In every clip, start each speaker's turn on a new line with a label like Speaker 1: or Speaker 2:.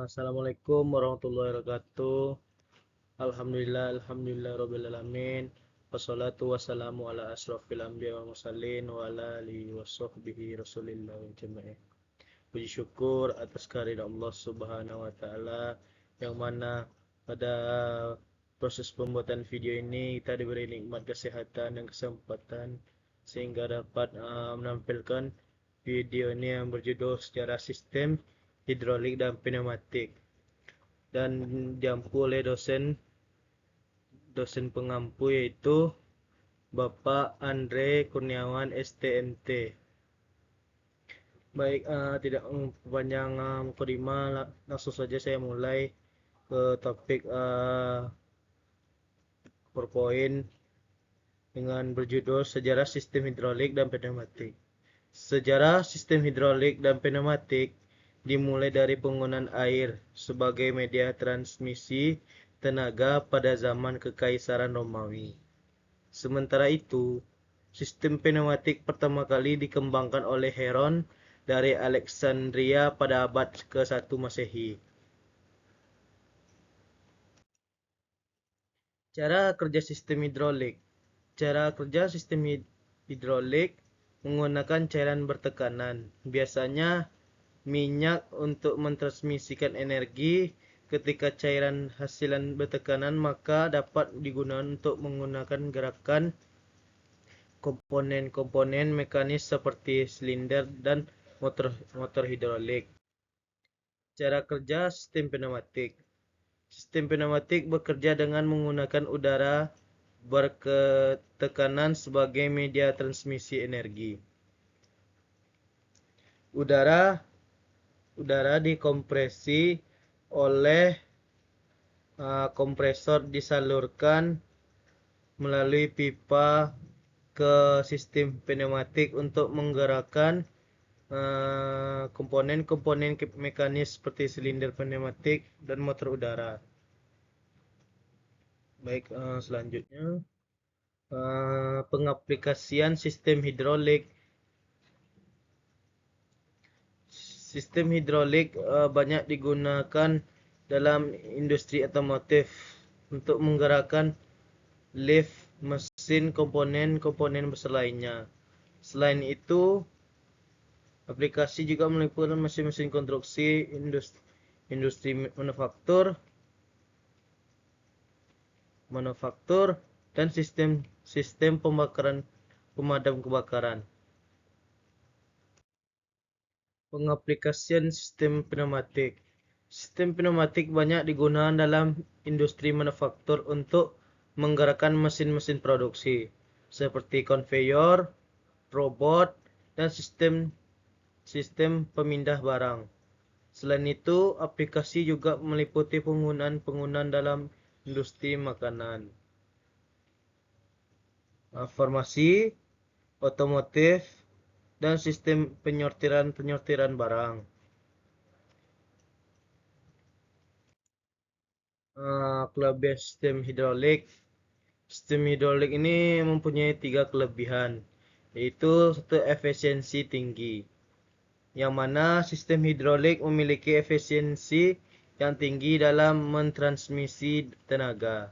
Speaker 1: Assalamualaikum warahmatullahi wabarakatuh. Alhamdulillah rabbil alamin. Wassalatu wassalamu ala asrofil anbiya wa mursalin wa ala alihi washabbihi rasulillah jamaah. Puji syukur atas kehadirat Allah Subhanahu wa taala yang mana pada proses pembuatan video ini kita diberi nikmat kesehatan dan kesempatan sehingga dapat menampilkan video ini yang berjudul sejarah sistem hidrolik dan pneumatik dan diampu oleh dosen pengampu yaitu Bapak Andre Kurniawan STMT. Baik, tidak panjang mukadimah, langsung saja saya mulai ke topik PowerPoint dengan berjudul Sejarah Sistem Hidrolik dan Pneumatik. Sejarah sistem hidrolik dan pneumatik dimulai dari penggunaan air sebagai media transmisi tenaga pada zaman Kekaisaran Romawi. Sementara itu, sistem pneumatik pertama kali dikembangkan oleh Heron dari Alexandria pada abad ke-1 Masehi. Cara kerja sistem hidrolik. Cara kerja sistem hidrolik menggunakan cairan bertekanan, biasanya minyak untuk mentransmisikan energi. Ketika cairan hasilan bertekanan, maka dapat digunakan untuk menggunakan gerakan komponen-komponen mekanis seperti silinder dan motor hidrolik. Cara kerja sistem pneumatik. Sistem pneumatik bekerja dengan menggunakan udara berketekanan sebagai media transmisi energi. Udara dikompresi oleh kompresor disalurkan melalui pipa ke sistem pneumatik untuk menggerakkan komponen-komponen mekanis seperti silinder pneumatik dan motor udara. Baik, selanjutnya pengaplikasian sistem hidrolik. Sistem hidrolik banyak digunakan dalam industri otomotif untuk menggerakkan lift, mesin, komponen-komponen besar lainnya. Selain itu, aplikasi juga meliputi mesin-mesin konstruksi, industri manufaktur dan sistem pemadam kebakaran. Pengaplikasian sistem pneumatik. Sistem pneumatik banyak digunakan dalam industri manufaktur untuk menggerakkan mesin-mesin produksi seperti konveyor, robot, dan sistem pemindah barang. Selain itu, aplikasi juga meliputi penggunaan dalam industri makanan, farmasi, otomotif, dan sistem penyortiran barang. Kelebihan sistem hidrolik. Sistem hidrolik ini mempunyai 3 kelebihan, yaitu satu, efisiensi tinggi, yang mana sistem hidrolik memiliki efisiensi yang tinggi dalam mentransmisi tenaga.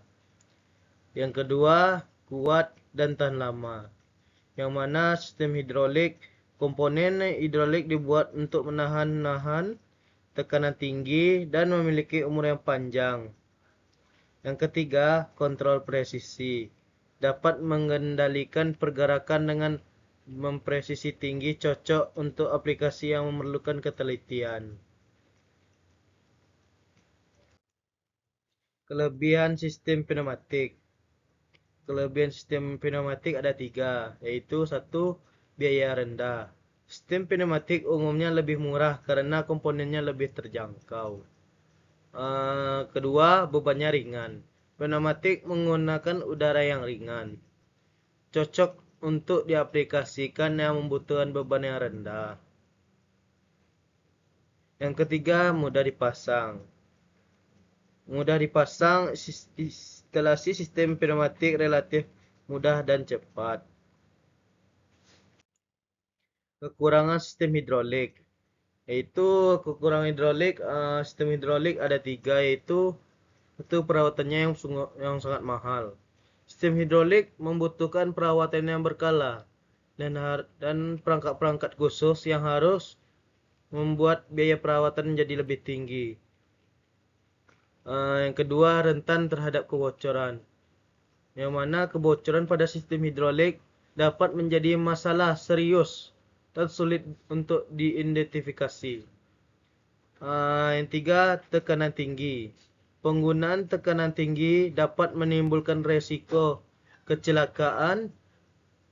Speaker 1: Yang kedua, kuat dan tahan lama, yang mana sistem hidrolik, komponen hidrolik dibuat untuk menahan tekanan tinggi dan memiliki umur yang panjang. Yang ketiga, kontrol presisi, dapat mengendalikan pergerakan dengan mempresisi tinggi, cocok untuk aplikasi yang memerlukan ketelitian. Kelebihan sistem pneumatik. Kelebihan sistem pneumatik ada 3, yaitu 1, biaya rendah. Sistem pneumatik umumnya lebih murah karena komponennya lebih terjangkau. Kedua, bebannya ringan. Pneumatik menggunakan udara yang ringan, cocok untuk diaplikasikan yang membutuhkan beban yang rendah. Yang ketiga, mudah dipasang. Instalasi sistem pneumatik relatif mudah dan cepat. Kekurangan sistem hidrolik. Yaitu kekurangan hidrolik, sistem hidrolik ada 3, yaitu itu perawatannya yang sangat mahal. Sistem hidrolik membutuhkan perawatan yang berkala dan perangkat-perangkat khusus yang harus membuat biaya perawatan menjadi lebih tinggi. Yang kedua, rentan terhadap kebocoran. Yang mana kebocoran pada sistem hidrolik dapat menjadi masalah serius dan sulit untuk diidentifikasi. Yang tiga, tekanan tinggi. Penggunaan tekanan tinggi dapat menimbulkan resiko kecelakaan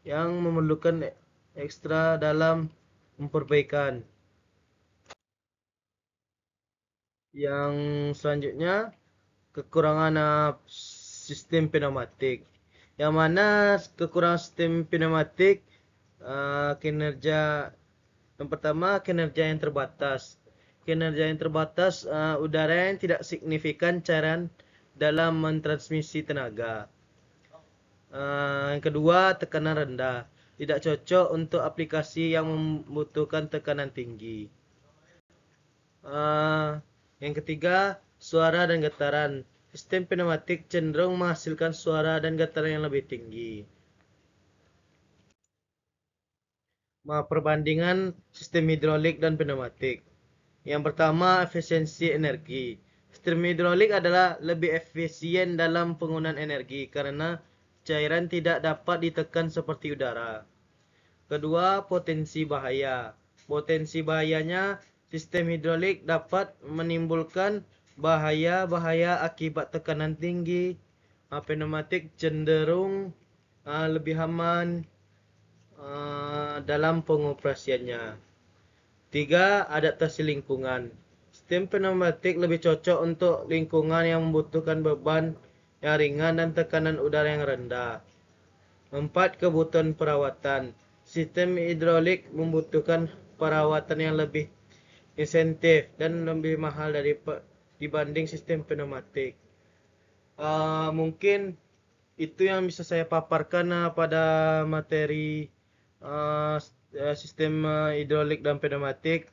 Speaker 1: yang memerlukan ekstra dalam memperbaikan. Yang selanjutnya, kekurangan sistem pneumatik. Yang mana kekurangan sistem pneumatik, kinerja yang pertama, kinerja yang terbatas. Kinerja yang terbatas, udara yang tidak signifikan cairan dalam mentransmisi tenaga. Yang kedua, tekanan rendah. Tidak cocok untuk aplikasi yang membutuhkan tekanan tinggi. Yang ketiga, suara dan getaran. Sistem pneumatik cenderung menghasilkan suara dan getaran yang lebih tinggi. Perbandingan sistem hidrolik dan pneumatik. Yang pertama, efisiensi energi. Sistem hidrolik adalah lebih efisien dalam penggunaan energi karena cairan tidak dapat ditekan seperti udara. Kedua, potensi bahaya. Potensi bahayanya, sistem hidrolik dapat menimbulkan bahaya-bahaya akibat tekanan tinggi. Pneumatik cenderung lebih aman dalam pengoperasiannya. Tiga, adaptasi lingkungan. Sistem pneumatik lebih cocok untuk lingkungan yang membutuhkan beban yang ringan dan tekanan udara yang rendah. Empat, kebutuhan perawatan. Sistem hidrolik membutuhkan perawatan yang lebih insentif dan lebih mahal dibanding sistem pneumatik. Mungkin itu yang bisa saya paparkan pada materi sistem hidrolik dan pneumatik.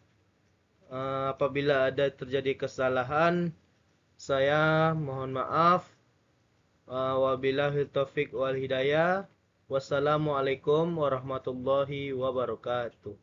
Speaker 1: Apabila ada terjadi kesalahan, saya mohon maaf. Wabillahi taufik wal hidayah. Wassalamualaikum warahmatullahi wabarakatuh.